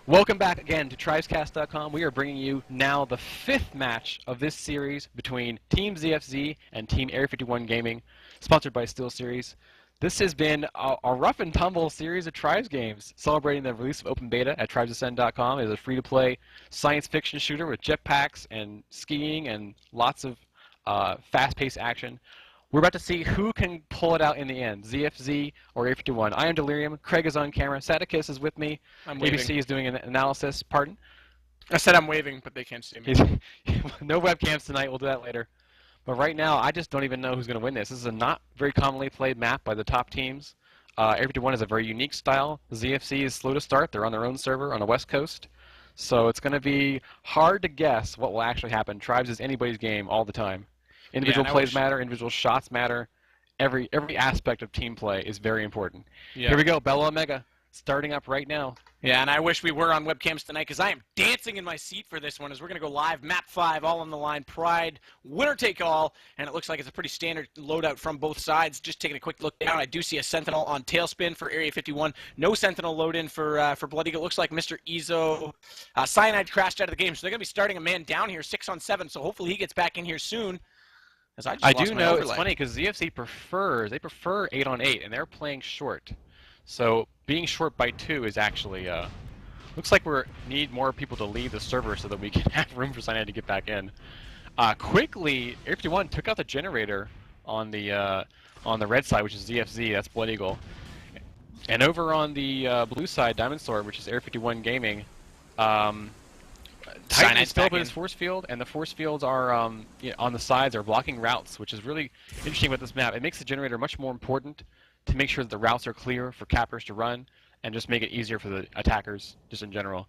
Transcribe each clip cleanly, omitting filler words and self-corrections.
Welcome back again to tribescast.com. We are bringing you now the 5th match of this series between Team ZFZ and Team Area 51 Gaming, sponsored by SteelSeries. This has been a rough and tumble series of Tribes games, celebrating the release of open beta at tribesascend.com. It is a free-to-play science fiction shooter with jetpacks and skiing and lots of fast-paced action. We're about to see who can pull it out in the end, ZFZ or Area 51. I am Delirium. Craig is on camera. Saticus is with me. I'm waving. ABC is doing an analysis. Pardon? I said I'm waving, but they can't see me. No webcams tonight. We'll do that later. But right now, I just don't even know who's going to win this. This is a not very commonly played map by the top teams. Area 51 is a very unique style. ZFZ is slow to start. They're on their own server on the West Coast. So it's going to be hard to guess what will actually happen. Tribes is anybody's game all the time. Individual plays matter, individual shots matter. Every aspect of team play is very important. Yeah. Here we go, BelaOmega, starting up right now. Yeah, and I wish we were on webcams tonight because I am dancing in my seat for this one as we're going to go live. Map 5, all on the line. Pride, winner take all, and it looks like it's a pretty standard loadout from both sides. Just taking a quick look down, I do see a Sentinel on Tailspin for Area 51. No Sentinel load in for Blood Eagle. It looks like Mr. Ezo Cyanide crashed out of the game, so they're going to be starting a man down here, 6-on-7, so hopefully he gets back in here soon. I do know it's funny because ZFC prefer 8-on-8 and they're playing short. So being short by 2 is actually looks like we need more people to leave the server so that we can have room for Cyanide to get back in. Quickly, Area 51 took out the generator on the red side, which is ZFZ. That's Blood Eagle. And over on the blue side, Diamond Sword, which is Area 51 Gaming. Titan is still up with his force field, and the force fields are on the sides are blocking routes, which is really interesting with this map. It makes the generator much more important to make sure that the routes are clear for cappers to run, and just make it easier for the attackers, just in general.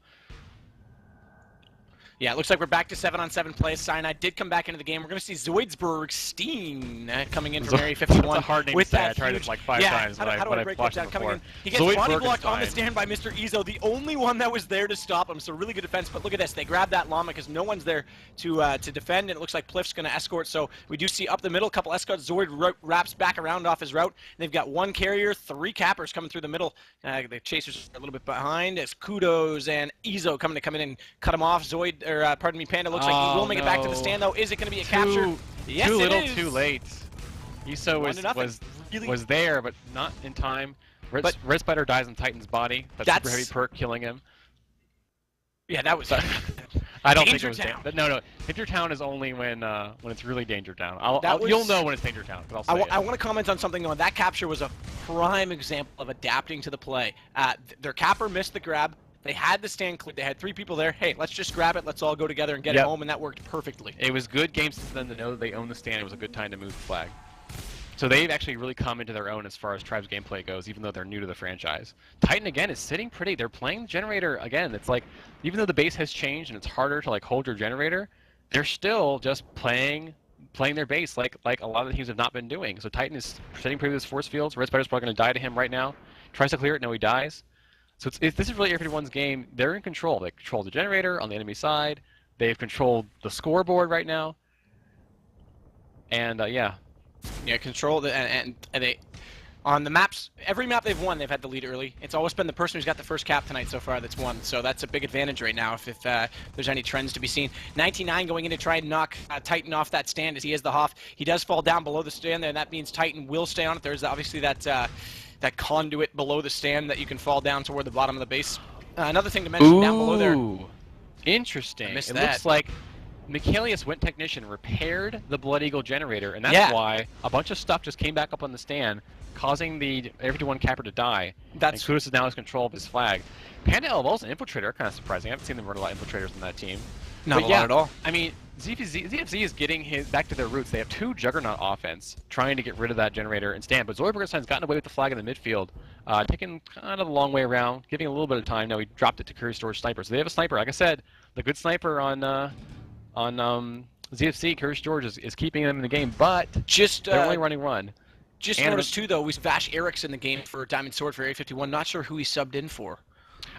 Yeah, it looks like we're back to 7-on-7 play. Cyanide did come back into the game. We're going to see Zoidsbergstein coming in from Area 51. That's a hard name with to say. I tried it like 5 times. How do I break that down? Coming in. He gets body blocked on the stand by Mr. Ezo, the only one that was there to stop him. So really good defense. But look at this. They grab that llama because no one's there to defend. And it looks like Pliff's going to escort. So we do see up the middle a couple escorts. Zoid wraps back around off his route. They've got 1 carrier, 3 cappers coming through the middle. The chasers are a little bit behind. It's Kudos and Ezo coming to come in and cut him off. Pardon me, Panda looks like he will make it back to the stand, though. Is it going to be a capture? Yes, too little, it is. too late. Ezo was there, but not in time. Red Spider dies in Titan's body. That's super heavy perk, killing him. Yeah, that was. I don't think it was Danger. No, Danger Town is only when it's really Danger Town. You'll know when it's Danger Town. I want to comment on something though. That capture was a prime example of adapting to the play. Their capper missed the grab. They had the stand cleared. They had 3 people there. Hey, let's just grab it. Let's all go together and get it home, and that worked perfectly. It was good games for them to know that they own the stand. It was a good time to move the flag. So they've actually really come into their own as far as Tribes gameplay goes, even though they're new to the franchise. Titan, again, is sitting pretty. They're playing the generator, again. It's like, even though the base has changed and it's harder to hold your generator, they're still just playing their base like a lot of the teams have not been doing. So Titan is sitting pretty with his force fields. Red Spider's probably going to die to him right now. Tries to clear it. No, he dies. So this is really Area 51's game. They're in control. They control the generator on the enemy side. They've controlled the scoreboard right now. And yeah, control and they on the maps. Every map they've won, they've had the lead early. It's always been the person who's got the first cap tonight so far that's won. So that's a big advantage right now if there's any trends to be seen. 99 going in to try and knock Titan off that stand as he is the Hoff. He does fall down below the stand there, and that means Titan will stay on it. There's obviously that conduit below the stand that you can fall down toward the bottom of the base. Another thing to mention down below there. Interesting. It looks like Michaelius Went Technician repaired the Blood Eagle generator, and that's why a bunch of stuff just came back up on the stand, causing the Area 51 capper to die. And Kudos is now in control of his flag. Panda LL's an infiltrator, kind of surprising. I haven't seen them run a lot of infiltrators in that team. Not a lot at all. I mean, ZFZ is getting back to their roots. They have 2 Juggernaut offense, trying to get rid of that generator and stand. But Zoidbergstein's gotten away with the flag in the midfield, taking kind of the long way around, giving a little bit of time. Now he dropped it to Curry Storage Sniper. So they have a sniper. Like I said, the good sniper on ZFC, Curry Storage, is keeping them in the game, but they're only running one. Just noticed too, though, we Vash Eric's in the game for Diamond Sword for Area 51. Not sure who he subbed in for.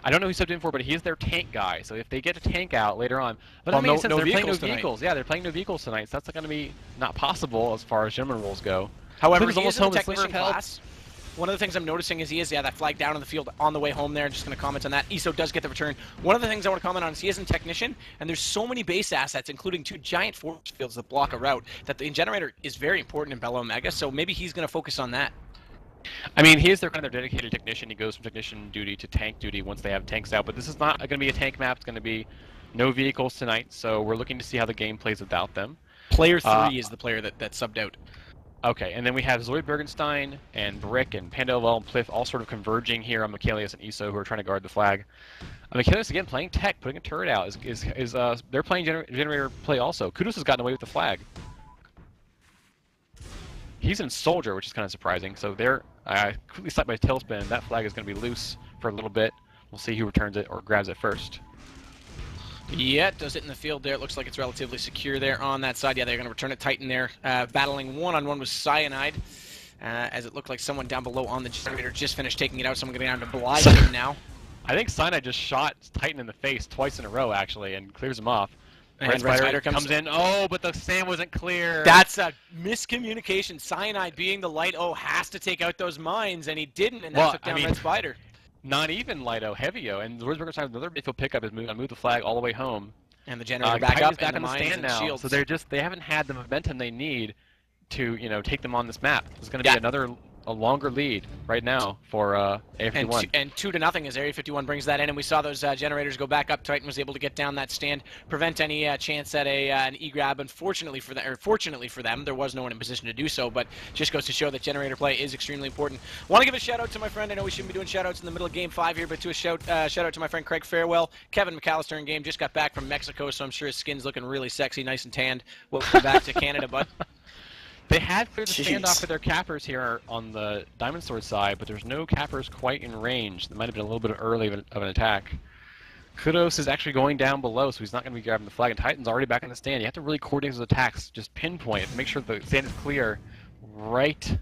I don't know who he subbed in for, but he's their tank guy. So if they get a tank out later on, but that makes sense. They're playing no vehicles. Yeah, they're playing no vehicles tonight. So that's going to be not possible as far as gentleman rules go. However, he's almost home technician class. One of the things I'm noticing is he is, that flag down on the field on the way home there. Just going to comment on that. ESO does get the return. One of the things I want to comment on is he isn't Technician, and there's so many base assets, including 2 giant force fields that block a route, that the Generator is very important in BelaOmega, so maybe he's going to focus on that. I mean, he is their kind of dedicated technician. He goes from technician duty to tank duty once they have tanks out, but this is not going to be a tank map. It's going to be no vehicles tonight, so we're looking to see how the game plays without them. Player 3 is the player that subbed out. Okay, and then we have Zoid Bergenstein and Brick and Panda LL and Pliff all sort of converging here on Michaelius and ESO, who are trying to guard the flag. Michaelius again playing tech, putting a turret out. They're playing generator play also. Kudos has gotten away with the flag. He's in Soldier, which is kind of surprising. So they're quickly sniped by Tailspin. That flag is going to be loose for a little bit. We'll see who returns it or grabs it first. Yeah, does it in the field there. It looks like it's relatively secure there on that side. Yeah, they're going to return it Titan there. Battling one-on-one with Cyanide, as it looked like someone down below on the generator just finished taking it out. Someone going to oblige him now. I think Cyanide just shot Titan in the face twice in a row, actually, and clears him off. And Red Spider comes in. Oh, but the stand wasn't clear. That's a miscommunication. Cyanide, being the light O, has to take out those mines, and he didn't, and that took down Red Spider. Not even Lido, Heavy-O, and Zoidberger's time another midfield pickup is moved the flag all the way home. And the generator back up, back and on the stand now. Shields. So they haven't had the momentum they need to take them on this map. There's going to be a longer lead right now for Area 51. And 2-0 as Area 51 brings that in, and we saw those generators go back up. Titan was able to get down that stand, prevent any chance at an E-grab. Unfortunately for fortunately for them, there was no one in position to do so, but just goes to show that generator play is extremely important. Want to give a shout out to my friend. I know we shouldn't be doing shout outs in the middle of Game 5 here, but to a shout out to my friend Craig Farewell. Kevin McAllister in game, just got back from Mexico, so I'm sure his skin's looking really sexy, nice and tanned. Welcome back to Canada, bud. They had cleared the standoff for their cappers here on the Diamond Sword side, but there's no cappers quite in range. That might have been a little bit early of an attack. Kudos is actually going down below, so he's not going to be grabbing the flag, and Titan's already back in the stand. You have to really coordinate those attacks, just pinpoint, make sure the stand is clear right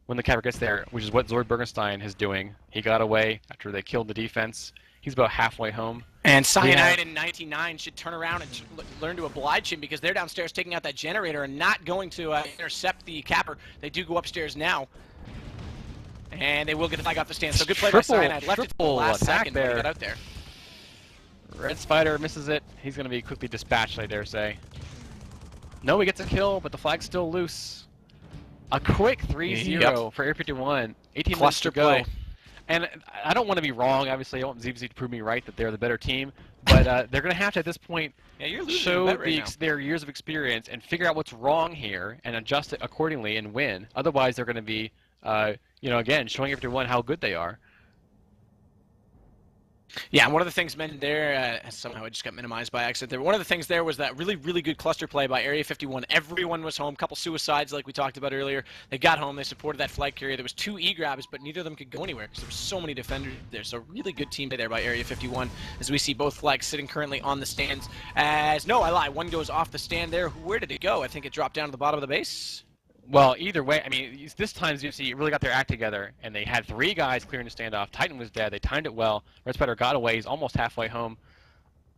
when the capper gets there, which is what Zoid Bergenstein is doing. He got away after they killed the defense. He's about halfway home. And Cyanide in 99 should turn around and learn to oblige him, because they're downstairs taking out that generator and not going to intercept the capper. They do go upstairs now. And they will get the flag off the stand. So good play by Cyanide. Left it to the last second when he got out there. Red Spider misses it. He's going to be quickly dispatched, I dare say. No, he gets a kill, but the flag's still loose. A quick 3-0 for Area 51. 18 minutes to go. Play. And I don't want to be wrong. Obviously, I want ZFZ to prove me right that they're the better team. But they're going to have to, at this point, show their years of experience and figure out what's wrong here and adjust it accordingly and win. Otherwise, they're going to be, again, showing everyone how good they are. Yeah, and one of the things mentioned there, somehow it just got minimized by accident there. One of the things there was that really, really good cluster play by Area 51. Everyone was home. Couple suicides like we talked about earlier. They got home. They supported that flag carrier. There was 2 E-grabs, but neither of them could go anywhere because there were so many defenders there. So really good team play there by Area 51, as we see both flags sitting currently on the stands. No, I lie. One goes off the stand there. Where did it go? I think it dropped down to the bottom of the base. Well, either way, I mean, this time ZFC really got their act together, and they had 3 guys clearing the standoff. Titan was dead. They timed it well. Red Spider got away. He's almost halfway home.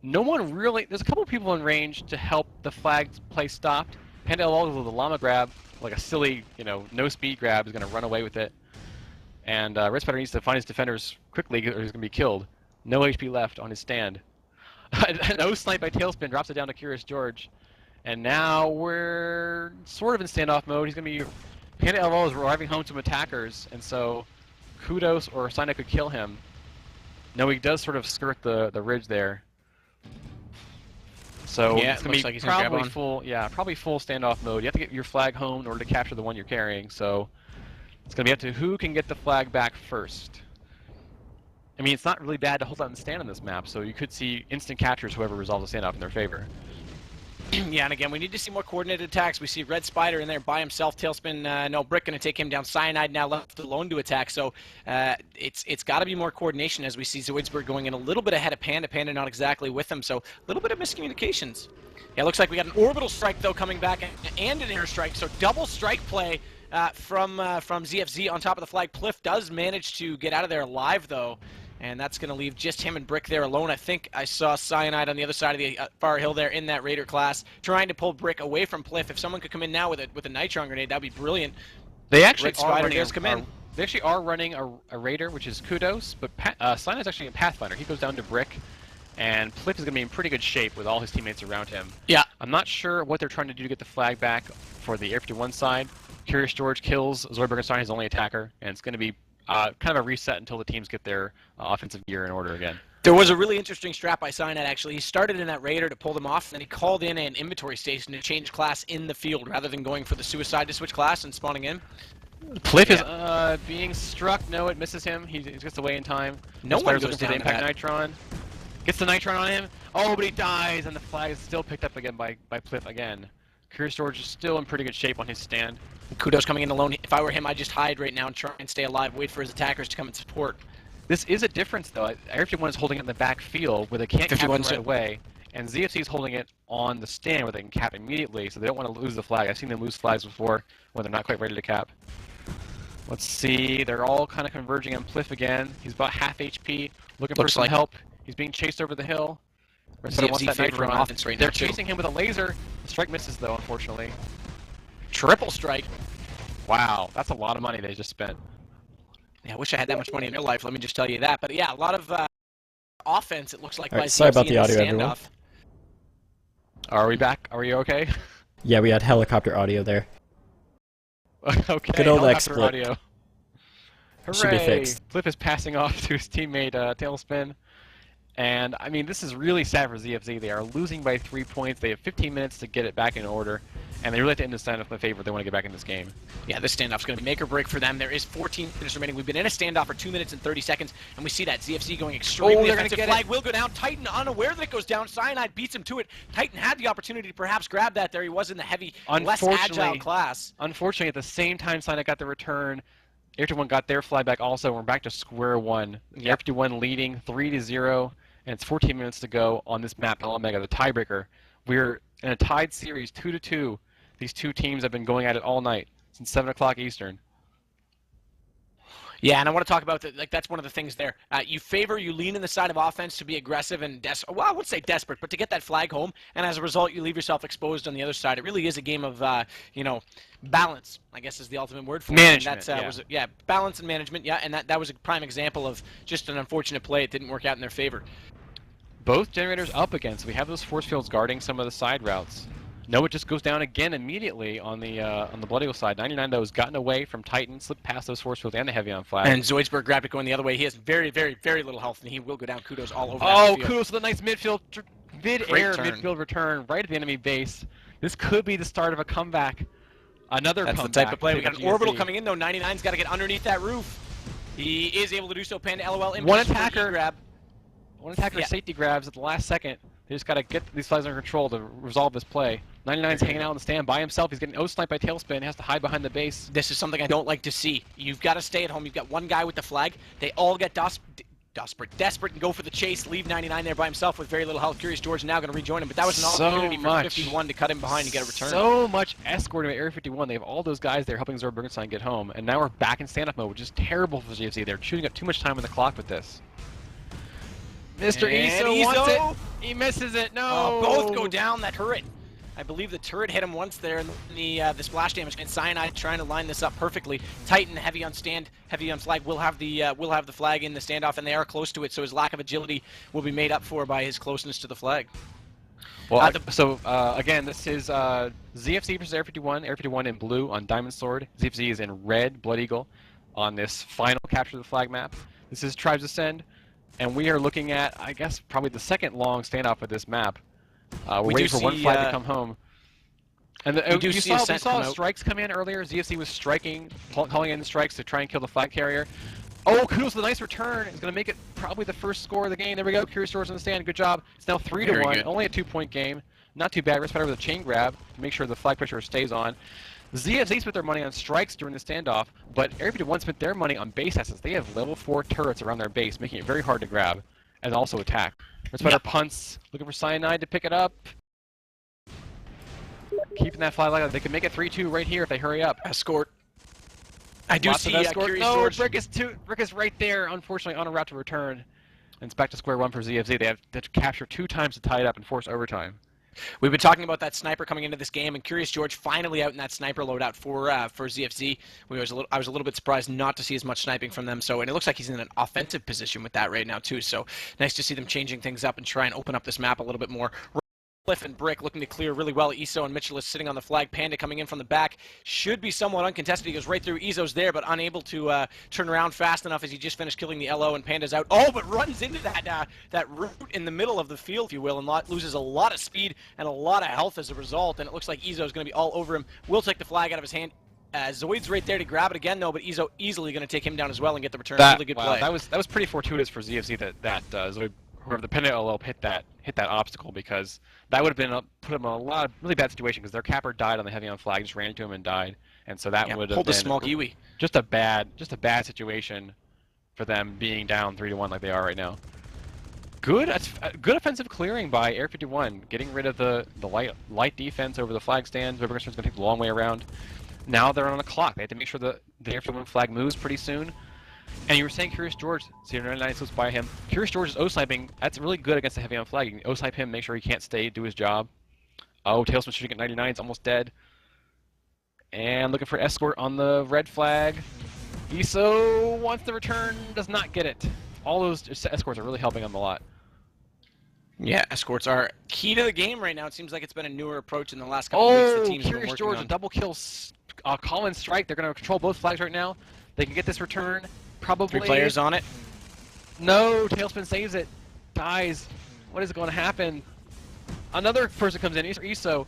No one really... There's a couple of people in range to help the flag play stopped. Panda LL with a llama grab, like a silly, no speed grab, is going to run away with it. And Red Spider needs to find his defenders quickly, or he's going to be killed. No HP left on his stand. No snipe by Tailspin drops it down to Curious George. And now we're sort of in standoff mode. He's going to be... Panda LL is arriving home to attackers, and so Kudos or Sina could kill him. No, he does sort of skirt the ridge there. So yeah, it's going to be probably full standoff mode. You have to get your flag home in order to capture the one you're carrying, so it's going to be up to who can get the flag back first. I mean, it's not really bad to hold out and stand on this map, so you could see instant captures whoever resolves the standoff in their favor. Yeah, and again, we need to see more coordinated attacks. We see Red Spider in there by himself. Tailspin, no, Brick going to take him down. Cyanide now left alone to attack. So it's got to be more coordination, as we see Zoidsberg going in a little bit ahead of Panda. Panda not exactly with him, so a little bit of miscommunications. Yeah, looks like we got an orbital strike, though, coming back, and an air strike. So double strike play from ZFZ on top of the flag. Pliff does manage to get out of there alive, though. And that's going to leave just him and Brick there alone. I think I saw Cyanide on the other side of the far hill there in that Raider class, trying to pull Brick away from Pliff. If someone could come in now with a Nitron grenade, that would be brilliant. They actually Red Spider does come in. They actually are running a Raider, which is Kudos, but Sina's actually a Pathfinder. He goes down to Brick, and Pliff is going to be in pretty good shape with all his teammates around him. Yeah. I'm not sure what they're trying to do to get the flag back for the Air 51 side. Curious George kills Zoidbergenstein, his only attacker, and it's going to be kind of a reset until the teams get their offensive gear in order again. There was a really interesting strat by Sinat, actually. He started in that Raider to pull them off, and then he called in an inventory station to change class in the field rather than going for the suicide to switch class and spawning in. Pliff is being struck. No, it misses him. He gets away in time. No one goes looking for the impact Nitron. Gets the Nitron on him. Oh, but he dies, and the flag is still picked up again by Pliff again. Curious George is still in pretty good shape on his stand. Kudos coming in alone. If I were him, I'd just hide right now and try and stay alive, wait for his attackers to come and support. This is a difference, though. Air 51 is holding it in the back field where they can't cap it right away, and ZFC is holding it on the stand where they can cap immediately, so they don't want to lose the flag. I've seen them lose flags before when they're not quite ready to cap. Let's see. They're all kind of converging on Pliff again. He's about half HP, looking for some help. He's being chased over the hill. ZFZ favoring offense right now. They're chasing him with a laser. The strike misses, though, unfortunately. Triple strike. Wow, that's a lot of money they just spent. Yeah, I wish I had that much money in real life, let me just tell you that. But yeah, a lot of offense, it looks like, by ZFZ. Sorry about the audio, everyone. Are we back? Are we okay? Yeah, we had helicopter audio there. Okay, good old helicopter audio. Hooray! Should be fixed. Flip is passing off to his teammate Tailspin. And, I mean, this is really sad for ZFZ. They are losing by 3 points. They have 15 minutes to get it back in order. And they really have to end the standoff in favor if they want to get back in this game. Yeah, this standoff's going to be make or break for them. There is 14 minutes remaining. We've been in a standoff for 2 minutes and 30 seconds, and we see that ZFZ going extremely offensive. Flag will go down. Titan unaware that it goes down. Cyanide beats him to it. Titan had the opportunity to perhaps grab that there. He was in the heavy, less agile class. Unfortunately, at the same time Cyanide got the return, Air 51 got their flag back also. We're back to square one. Yep. Air 51 leading 3-0, and it's 14 minutes to go on this map, BelaOmega, the tiebreaker. We're in a tied series, 2-2. These two teams have been going at it all night since 7 o'clock Eastern. Yeah, and I want to talk about that's one of the things there. You lean in the side of offense to be aggressive and well, I wouldn't say desperate, but to get that flag home, and as a result, you leave yourself exposed on the other side. It really is a game of balance, I guess is the ultimate word for management. And that's balance and management. Yeah, and that was a prime example of just an unfortunate play. It didn't work out in their favor. Both generators up again, so we have those force fields guarding some of the side routes. No, it just goes down again immediately on the Blood Eagle side. 99, though, has gotten away from Titan, slipped past those force fields and the heavy on flag. And Zoidsberg grabbed it going the other way. He has very, very, very little health, and he will go down. Kudos all over that field. Kudos with a nice mid-air midfield return right at the enemy base. This could be the start of a comeback. Another comeback. That's the type of play. We got an orbital coming in, though. 99's got to get underneath that roof. He is able to do so. Panda LOL. One attacker safety grabs at the last second. They just got to get these flags under control to resolve this play. 99's hanging out on the stand by himself. He's getting O-sniped by Tailspin. He has to hide behind the base. This is something I don't like to see. You've got to stay at home. You've got one guy with the flag. They all get desperate and go for the chase. Leave 99 there by himself with very little health. Curious George now going to rejoin him, but that was an opportunity for 51 to cut him behind and get a return. So much escorting by Area 51. They have all those guys there helping Zoidbergenstein get home, and now we're back in standoff mode, which is terrible for ZFZ. They're chewing up too much time on the clock with this. Mr. Iso wants it. He misses it. No. Both go down. That turret. I believe the turret hit him once there in the splash damage. And Cyanide trying to line this up perfectly. Titan heavy on stand, heavy on flag. Will have the flag in the standoff, and they are close to it. So his lack of agility will be made up for by his closeness to the flag. Well, again, this is ZFZ versus Air 51. Air 51 in blue on Diamond Sword. ZFZ is in red, Blood Eagle, on this final capture of the flag map. This is Tribes Ascend. And we are looking at, I guess, probably the second long standoff of this map. We're waiting for one flag to come home. And we saw strikes come in earlier. ZFC was striking, calling in strikes to try and kill the flag carrier. Oh, Kudos with a nice return. It's going to make it probably the first score of the game. There we go. Curious George on the stand. Good job. It's now 3-1. Only a 2-point game. Not too bad. Respect with a chain grab to make sure the flag pressure stays on. ZFZ spent their money on strikes during the standoff, but Area 51 spent their money on base assets. They have level 4 turrets around their base, making it very hard to grab and also attack. Respect punts, looking for Cyanide to pick it up. Keeping that fly like they can make it 3-2 right here if they hurry up. Escort. I do see Curious George. Brick is right there, unfortunately, on a route to return. And it's back to square one for ZFZ. They have to capture 2 times to tie it up and force overtime. We've been talking about that sniper coming into this game, and Curious George finally out in that sniper loadout for ZFZ. I was a little bit surprised not to see as much sniping from them. So, and it looks like he's in an offensive position with that right now too. So nice to see them changing things up and try and open up this map a little bit more. Cliff and Brick looking to clear really well. Iso and Mitchell is sitting on the flag. Panda coming in from the back. Should be somewhat uncontested. He goes right through. Iso's there, but unable to turn around fast enough as he just finished killing the LO, and Panda's out. Oh, but runs into that root in the middle of the field, if you will, and loses a lot of speed and a lot of health as a result, and it looks like Iso's going to be all over him. Will take the flag out of his hand. Zoid's right there to grab it again, though, but Iso easily going to take him down as well and get the return. Really good play. That was pretty fortuitous for ZFZ that Zoid, whoever the Panda LO hit that obstacle, because that would have been put him in a lot of really bad situation, because their capper died on the heavy on flag, just ran into him and died, and so that would have been the small kiwi. Just a bad situation for them being down 3-1 like they are right now. Good offensive clearing by Air 51, getting rid of the light defense over the flag stand. Weberger's going to take the long way around. Now they're on a clock. They have to make sure the Air 51 flag moves pretty soon. And you were saying Curious George, so 99 slips by him. Curious George's O-sniping, that's really good against the heavy on flag. You can O-snipe him, make sure he can't stay, do his job. Oh, Tailspin shooting at 99, it's almost dead. And looking for escort on the red flag. Iso wants the return, does not get it. All those escorts are really helping him a lot. Yeah, escorts are key to the game right now. It seems like it's been a newer approach in the last couple of weeks. The team's Curious George, a double kill call-in strike. They're going to control both flags right now. They can get this return. Probably 3 players on it. No, Tailspin saves it. Dies. What is going to happen? Another person comes in, Iso.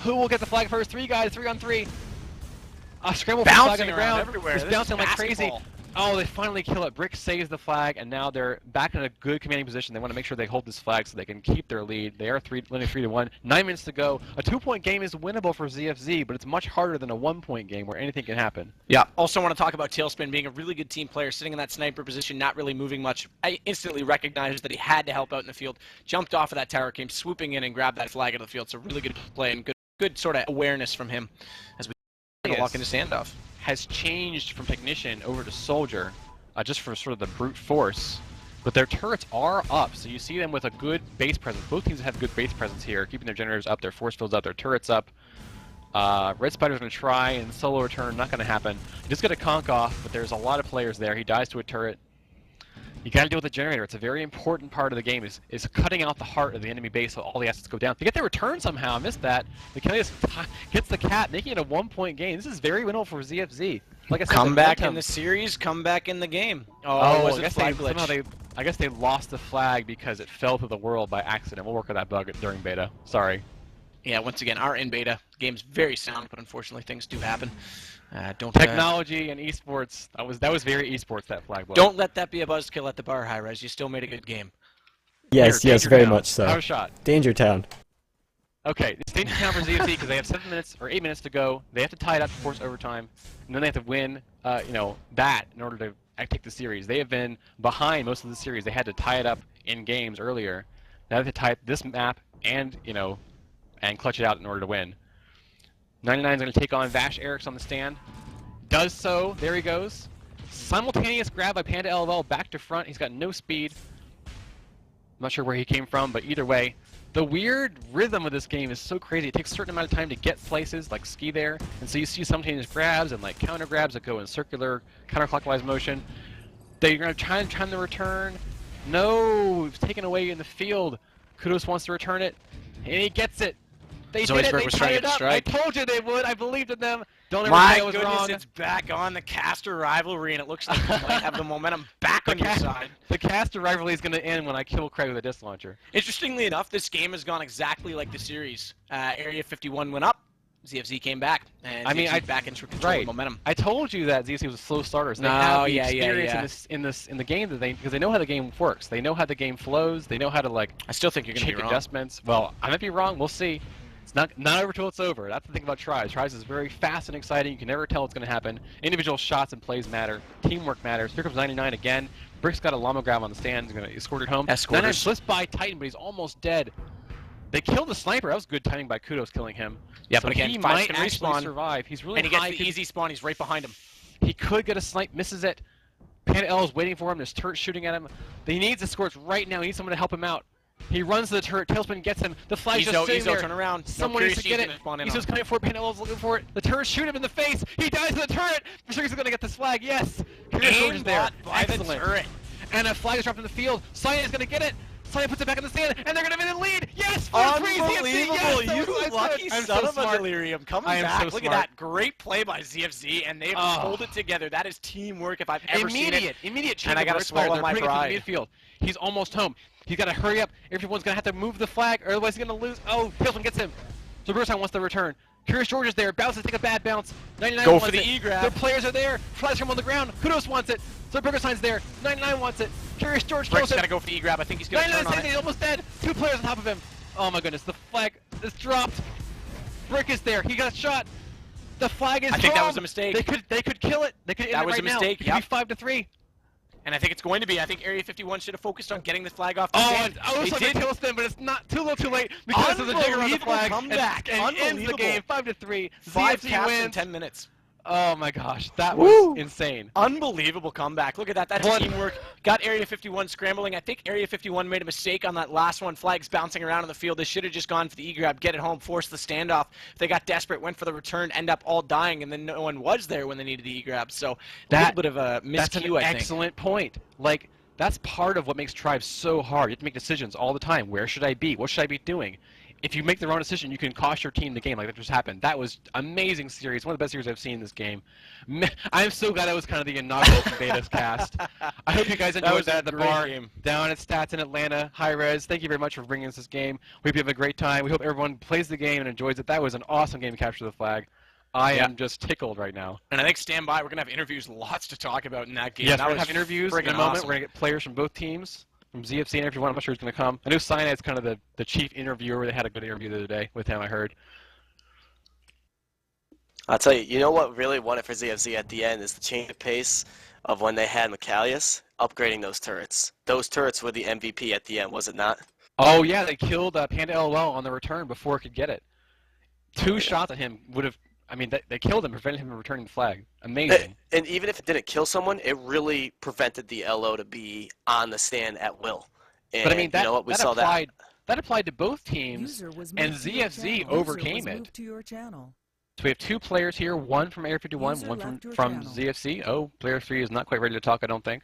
Who will get the flag first? 3 guys, 3 on 3. Scramble for the flag on the ground. Everywhere. It's bouncing like crazy. Oh, they finally kill it. Brick saves the flag, and now they're back in a good commanding position. They want to make sure they hold this flag so they can keep their lead. They are winning 3-1. 9 minutes to go. A 2-point game is winnable for ZFZ, but it's much harder than a 1-point game where anything can happen. Yeah. Also want to talk about Tailspin being a really good team player, sitting in that sniper position, not really moving much. I instantly recognized that he had to help out in the field. Jumped off of that tower, came swooping in and grabbed that flag out of the field. So really good play and good sort of awareness from him as we walk into standoff. Has changed from Technician over to Soldier, just for sort of the brute force, but their turrets are up, so you see them with a good base presence. Both teams have good base presence here, keeping their generators up, their force fields up, their turrets up. Red Spider's going to try, and solo return, not going to happen. He just got a conk off, but there's a lot of players there. He dies to a turret. You got to deal with the generator. It's a very important part of the game, is cutting out the heart of the enemy base so all the assets go down. To get their return somehow, I missed that. The Achilles gets the cat, making it a 1-point game. This is very winnable for ZFZ. Like I said, come back in the series, come back in the game. Oh, was it flag glitch? I guess they lost the flag because it fell to the world by accident. We'll work on that bug during beta. Sorry. Yeah, once again, our in beta game's very sound, but unfortunately things do happen. Technology and esports. That was very esports, that flag blow. Don't let that be a buzzkill at the bar, Hi-Res. You still made a good game. Yes, yes, very much so. Power shot. Danger Town. Okay, it's Danger Town for ZFC because they have 7 minutes or 8 minutes to go. They have to tie it up to force overtime, and then they have to win, that in order to take the series. They have been behind most of the series. They had to tie it up in games earlier. Now they have to tie up this map and and clutch it out in order to win. 99 is going to take on Vash Eriks on the stand. Does so. There he goes. Simultaneous grab by Panda LOL back to front. He's got no speed. I'm not sure where he came from, but either way, the weird rhythm of this game is so crazy. It takes a certain amount of time to get places, like ski there, and so you see simultaneous grabs and like counter grabs that go in circular, counterclockwise motion. They're going to try and time the return. No, it's taken away in the field. Kudos wants to return it, and he gets it. They did it. They tied it up. I told you they would. I believed in them. Don't ever say I was wrong. It's back on the caster rivalry, and it looks like you might have the momentum back on your side. The caster rivalry is going to end when I kill Craig with a disc launcher. Interestingly enough, this game has gone exactly like the series. Area 51 went up. ZFZ came back, and ZFZ back into control of momentum. I told you that ZFZ was a slow starter. So they have the experience in the game because they know how the game works. They know how the game flows. They know how to I still think you're going to be wrong. Adjustments. Well, I might be wrong. We'll see. It's not over till it's over. That's the thing about Tribes. Tribes is very fast and exciting. You can never tell what's going to happen. Individual shots and plays matter. Teamwork matters. Here comes 99 again. Brick's got a llama grab on the stand. He's going to escort it home. 99 slips by Titan, but he's almost dead. They killed the sniper. That was good timing by Kudos killing him. Yeah, so but again, he might actually survive. He's really high. And he gets the easy spawn. He's right behind him. He could get a snipe. Misses it. Panda L is waiting for him. There's turret shooting at him. He needs escorts right now. He needs someone to help him out. He runs to the turret. Tailspin gets him. The flag's just sitting there. Turn around. Someone needs to get it. Izo's coming for it. Panello's looking for it. The turret shoot him in the face. He dies to the turret. Mr. Izo's gonna get this flag. Yes. Aimbot there. By the turret. And a flag is dropped in the field. Cyan's gonna get it. Cyan puts it back in the stand, and they're gonna be in the lead. Yes, 4-3 unbelievable! Yes, you lucky son of a delirium. Coming back. Look at that great play by ZFZ, and they've pulled it together. That is teamwork if I've ever seen it. Immediate change. And I gotta swallow my pride. Midfield. He's almost home. He's got to hurry up. Everyone's going to have to move the flag, or otherwise he's going to lose. Oh, Tailspin gets him. So Bruceheim wants the return. Curious George is there. Bounces, take a bad bounce. 99 Go wants for the it. E-grab. Their players are there. Flies from on the ground. Kudos wants it. So Burgerstein's there. 99 wants it. Curious George kills Brick's him. got to go for the E-grab. I think he's going to turn on it. He's almost dead. 2 players on top of him. Oh my goodness. The flag is dropped. Brick is there. He got shot. The flag is I think that was a mistake. They could kill it. They could end that it was right a mistake. Now. It could be 5-3. And I think it's going to be. I think Area 51 should have focused on getting the flag off the stand. I was like a Tailspin, but it's not too late because there's a jigger on the flag. Comeback. And ends the game 5-3. 5 ZFZ caps wins. in 10 minutes. Oh my gosh, that was insane. Unbelievable comeback. Look at that. That's teamwork. Got Area 51 scrambling. I think Area 51 made a mistake on that last one. Flags bouncing around on the field. They should have just gone for the E-grab, get it home, force the standoff. They got desperate, went for the return, end up all dying, and then no one was there when they needed the E-grab. So a little bit of a miscue, That's an I think. excellent point. Like, that's part of what makes tribes so hard. You have to make decisions all the time. Where should I be? What should I be doing? If you make the wrong decision, you can cost your team the game like that just happened. That was amazing series. One of the best series I've seen in this game. I'm so glad that was kind of the inaugural Betas cast. I hope you guys enjoyed that at the bar down at Stats in Atlanta. Hi, Rez. Thank you very much for bringing us this game. We hope you have a great time. We hope everyone plays the game and enjoys it. That was an awesome game to capture the flag. I am just tickled right now. And I think stand by. We're going to have interviews, lots to talk about in that game. Yes, we're going to have interviews in a moment. Awesome. We're going to get players from both teams. From ZFC and everyone, I'm not sure who's going to come. I know Cyanide's kind of the chief interviewer. They had a good interview the other day with him, I heard. I'll tell you, you know what really won it for ZFZ at the end is the change of pace of when they had Macalius upgrading those turrets. Those turrets were the MVP at the end, was it not? Oh, yeah, they killed Panda LOL on the return before it could get it. 2 shots at him would have... I mean, they killed him, prevented him from returning the flag. Amazing. And even if it didn't kill someone, it really prevented the LO to be on the stand at will. And but I mean, that, you know what? We that saw applied. That applied to both teams, and ZFZ overcame it. So we have 2 players here, one from Area 51, one from ZFC. Oh, player 3 is not quite ready to talk, I don't think.